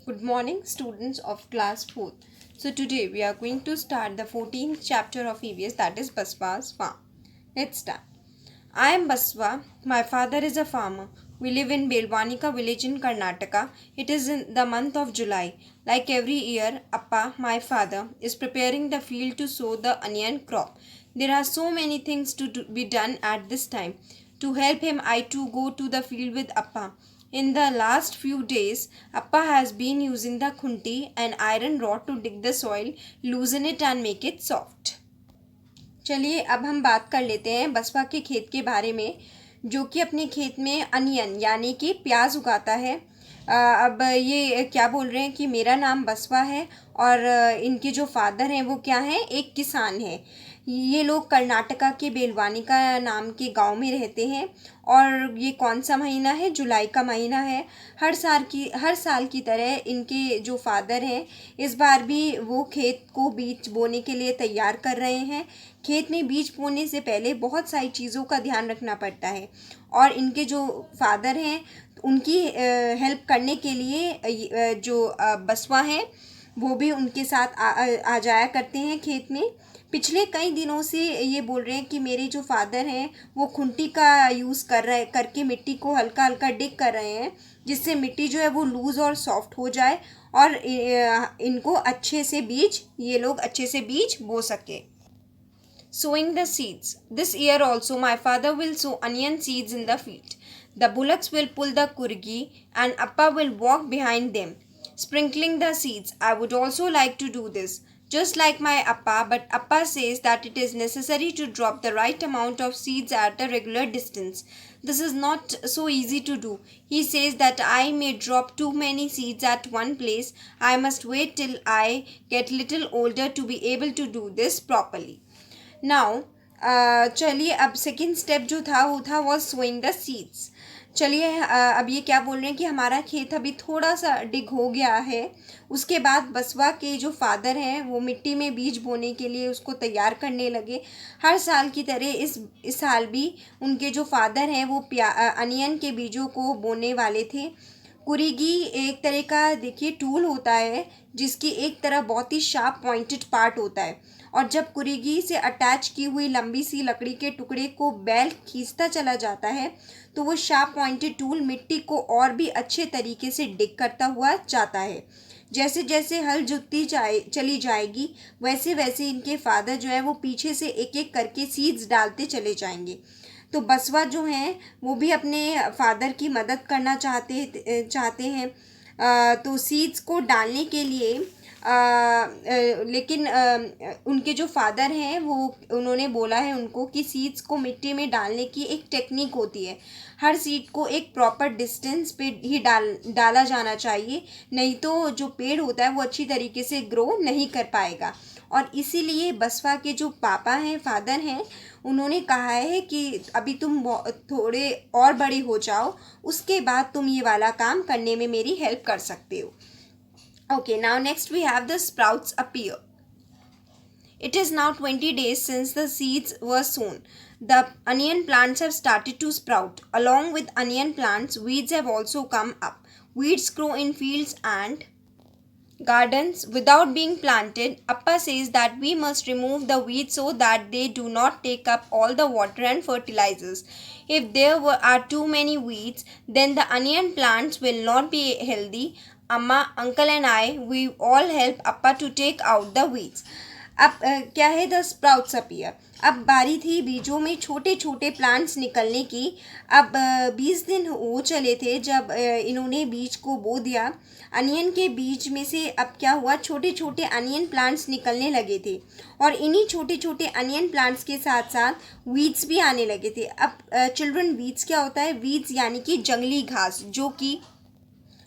Good morning, students of class 4th. So, today we are going to start the 14th chapter of EVS, that is Baswa's farm. Let's start. I am Baswa. My father is a farmer. We live in Belwanika village in Karnataka. It is in the month of July. Like every year, Appa, my father, is preparing the field to sow the onion crop. There are so many things to be done at this time. To help him, I too go to the field with Appa. In the last few days, Appa has been using the khunti and iron rod to dig the soil, loosen it and make it soft. चलिए अब हम बात कर लेते हैं बसवा के खेत के बारे में, जो कि अपने खेत में अनियन यानी कि प्याज उगाता है। अब ये क्या बोल रहे हैं कि मेरा नाम बसवा है और इनके जो फादर हैं वो क्या हैं, एक किसान है। ये लोग कर्नाटका के बेलवानिका नाम के गांव में रहते हैं और ये कौन सा महीना है, जुलाई का महीना है। हर साल की तरह इनके जो फादर हैं इस बार भी वो खेत को बीज बोने के लिए तैयार कर रहे हैं। खेत में बीज बोने से पहले बहुत सारी चीज़ों का ध्यान रखना पड़ता है और इनके जो फादर हैं उनकी हेल्प करने के लिए जो बसवा हैं वो भी उनके साथ आ जाया करते हैं खेत में। पिछले कई दिनों से ये बोल रहे हैं कि मेरे जो फादर हैं वो खुंटी का यूज़ करके मिट्टी को हल्का हल्का डिग कर रहे हैं, जिससे मिट्टी जो है वो लूज़ और सॉफ्ट हो जाए और इनको ये लोग अच्छे से बीज बो सके। Sowing the seeds. This year also my father will sow onion seeds in the field. The bullocks will pull the kurgi and Appa will walk behind them, sprinkling the seeds. I would also like to do this, just like my Appa, but Appa says that it is necessary to drop the right amount of seeds at a regular distance. This is not so easy to do. He says that I may drop too many seeds at one place. I must wait till I get little older to be able to do this properly. Now चलिए अब second step जो था वो था was sowing the seeds. चलिए अब ये क्या बोल रहे हैं कि हमारा खेत अभी थोड़ा सा डिग हो गया है। उसके बाद बसवा के जो फादर हैं वो मिट्टी में बीज बोने के लिए उसको तैयार करने लगे। हर साल की तरह इस साल भी उनके जो फादर हैं वो अनियन के बीजों को बोने वाले थे। कुरीगी एक तरह का देखिए टूल होता है जिसकी एक तरफ बहुत ही शार्प पॉइंटेड पार्ट होता है और जब कुरीगी से अटैच की हुई लंबी सी लकड़ी के टुकड़े को बैल खींचता चला जाता है तो वो शार्प पॉइंटेड टूल मिट्टी को और भी अच्छे तरीके से डिग करता हुआ जाता है। जैसे जैसे हल जुतती चली जाएगी वैसे वैसे इनके फादर जो है वो पीछे से एक एक करके सीड्स डालते चले जाएंगे। तो बसवा जो हैं वो भी अपने फादर की मदद करना चाहते हैं। तो सीड्स को डालने के लिए लेकिन उनके जो फादर हैं वो उन्होंने बोला है उनको कि सीड्स को मिट्टी में डालने की एक टेक्निक होती है। हर सीड को एक प्रॉपर डिस्टेंस पे ही डाला जाना चाहिए, नहीं तो जो पेड़ होता है वो अच्छी तरीके से ग्रो नहीं कर पाएगा। और इसीलिए बसवा के जो पापा हैं, फादर हैं, उन्होंने कहा है कि अभी तुम थोड़े और बड़े हो जाओ, उसके बाद तुम ये वाला काम करने में मेरी हेल्प कर सकते हो। Okay, now next we have the sprouts appear. It is now 20 days since the seeds were sown. The onion plants have started to sprout. Along with onion plants, weeds have also come up. Weeds grow in fields and gardens without being planted. Appa says that we must remove the weeds so that they do not take up all the water and fertilizers. If are too many weeds, then the onion plants will not be healthy. Amma, uncle and I, we all help Appa to take out the weeds. अब क्या है the sprouts appear. अब बारी थी बीजों में छोटे छोटे प्लांट्स निकलने की। अब 20 दिन हो चले थे जब इन्होंने बीज को बो दिया। अनियन के बीज में से अब क्या हुआ, छोटे छोटे अनियन प्लांट्स निकलने लगे थे और इन्हीं छोटे छोटे अनियन प्लांट्स के साथ साथ वीड्स भी आने लगे थे। अब चिल्ड्रन, वीड्स क्या होता है? वीड्स यानी कि जंगली घास जो कि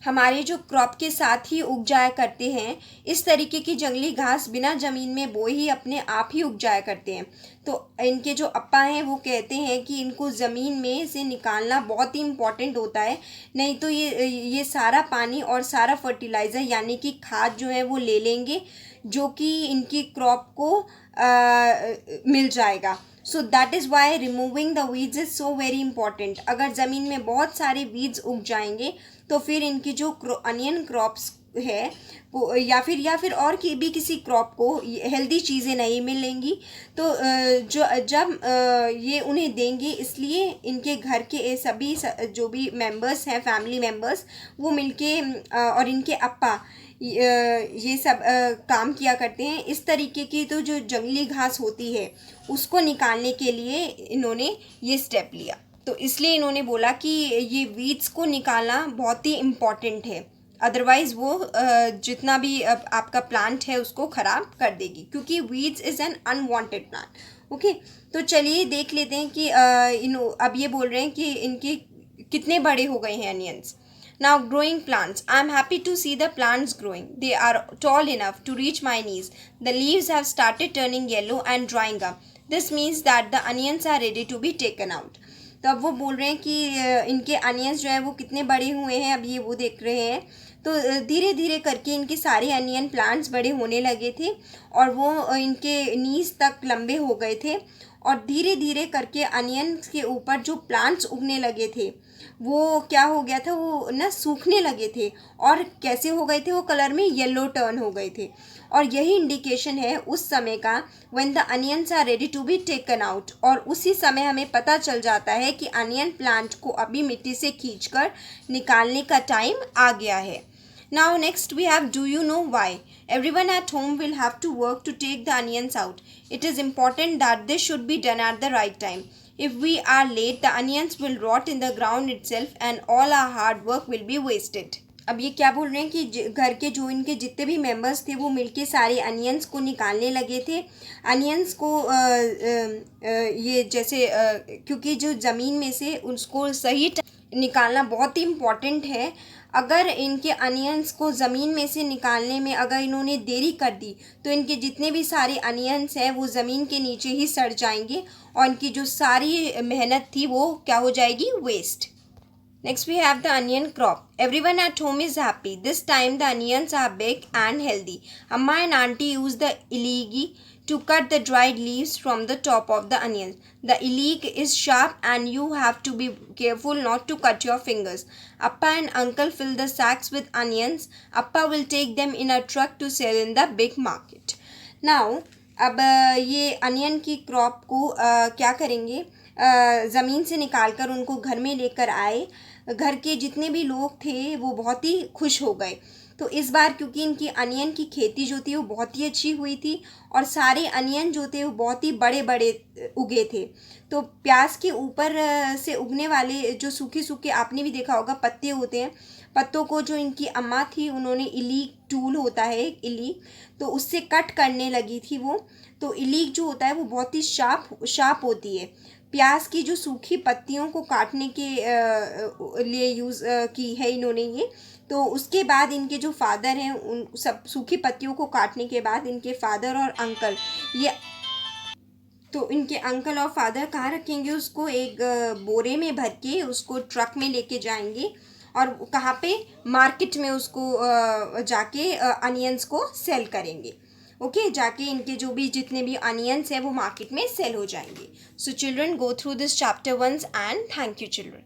हमारे जो क्रॉप के साथ ही उग जाया करते हैं। इस तरीके की जंगली घास बिना ज़मीन में बोए ही अपने आप ही उग जाया करते हैं। तो इनके जो अप्पा हैं वो कहते हैं कि इनको ज़मीन में से निकालना बहुत ही इम्पॉर्टेंट होता है, नहीं तो ये सारा पानी और सारा फर्टिलाइज़र यानी कि खाद जो है वो ले लेंगे, जो कि इनकी क्रॉप को मिल जाएगा। So that is why removing the weeds is so very important. अगर ज़मीन में बहुत सारे वीड्स उग जाएंगे तो फिर इनकी जो अनियन क्रॉप्स है वो या फिर और भी किसी क्रॉप को हेल्दी चीज़ें नहीं मिलेंगी, तो जब ये उन्हें देंगे, इसलिए इनके घर के सभी जो भी मेंबर्स हैं, फैमिली मेंबर्स, वो मिलके और इनके अप्पा ये सब काम किया करते हैं। इस तरीके की तो जो जंगली घास होती है उसको निकालने के लिए इन्होंने ये स्टेप लिया। तो इसलिए इन्होंने बोला कि ये वीड्स को निकालना बहुत ही इम्पॉर्टेंट है, अदरवाइज़ वो जितना भी आपका प्लांट है उसको ख़राब कर देगी, क्योंकि weeds is an unwanted plant. Okay, तो चलिए देख लेते हैं कि अब ये बोल रहे हैं कि इनके कितने बड़े हो गए हैं onions. Now growing plants. I am happy to see the plants growing. They are tall enough to reach my knees. The leaves have started turning yellow and drying up. This means that the onions are ready to be taken out. तो अब वो बोल रहे हैं कि इनके onions जो है वो कितने बड़े हुए हैं, अब ये वो देख रहे हैं। तो धीरे धीरे करके इनके सारे अनियन प्लांट्स बड़े होने लगे थे और वो इनके नीज तक लंबे हो गए थे, और धीरे धीरे करके अनियन के ऊपर जो प्लांट्स उगने लगे थे वो क्या हो गया था, वो ना सूखने लगे थे, और कैसे हो गए थे, वो कलर में येलो टर्न हो गए थे। और यही इंडिकेशन है उस समय का, when the onions are ready to be taken out, और उसी समय हमें पता चल जाता है कि अनियन प्लांट को अभी मिट्टी से खींचकर निकालने का टाइम आ गया है। Now next we have, do you know why? Everyone at home will have to work to take the onions out. It is important that this should be done at the right time. If we are late, the onions will rot in the ground itself and all our hard work will be wasted. अब ये क्या बोल रहे हैं कि घर के जो इनके जितने भी मेंबर्स थे वो मिलके सारे अनियंस को निकालने लगे थे। अनियंस को ये जैसे क्योंकि जो ज़मीन में से उसको सही निकालना बहुत ही इम्पॉर्टेंट है। अगर इनके अनियंस को ज़मीन में से निकालने में अगर इन्होंने देरी कर दी तो इनके जितने भी सारे अनियंस हैं वो ज़मीन के नीचे ही सड़ जाएंगे और इनकी जो सारी मेहनत थी वो क्या हो जाएगी, waste. Next we have the onion crop. Everyone at home is happy. This time the onions are big and healthy. Amma and auntie use the iligi to cut the dried leaves from the top of the onions. The ilig is sharp and you have to be careful not to cut your fingers. Appa and uncle fill the sacks with onions. Appa will take them in a truck to sell in the big market. Now अब ये onion की crop को क्या करेंगे, ज़मीन से निकाल कर उनको घर में लेकर आए। घर के जितने भी लोग थे वो बहुत ही खुश हो गए। तो इस बार क्योंकि इनकी अनियन की खेती जो थी वो बहुत ही अच्छी हुई थी और सारे अनियन जो थे वो बहुत ही बड़े बड़े उगे थे। तो प्याज के ऊपर से उगने वाले जो सूखे सूखे, आपने भी देखा होगा, पत्ते होते हैं, पत्तों को जो इनकी अम्मा थी उन्होंने इलीग टूल होता है एक इलीग, तो उससे कट करने लगी थी वो। तो इलीग जो होता है वो बहुत ही शार्प होती है। प्याज की जो सूखी पत्तियों को काटने के लिए यूज़ की है इन्होंने ये। तो उसके बाद इनके जो फादर हैं उन सब सूखी पत्तियों को काटने के बाद इनके फादर और अंकल इनके अंकल और फादर कहाँ रखेंगे उसको, एक बोरे में भर के उसको ट्रक में लेके जाएंगे और कहाँ पे, मार्केट में उसको जाके अनियंस को सेल करेंगे। ओके, जाके इनके जो भी जितने भी अनियंस है वो मार्केट में सेल हो जाएंगे। So children, go through this chapter once and thank you children.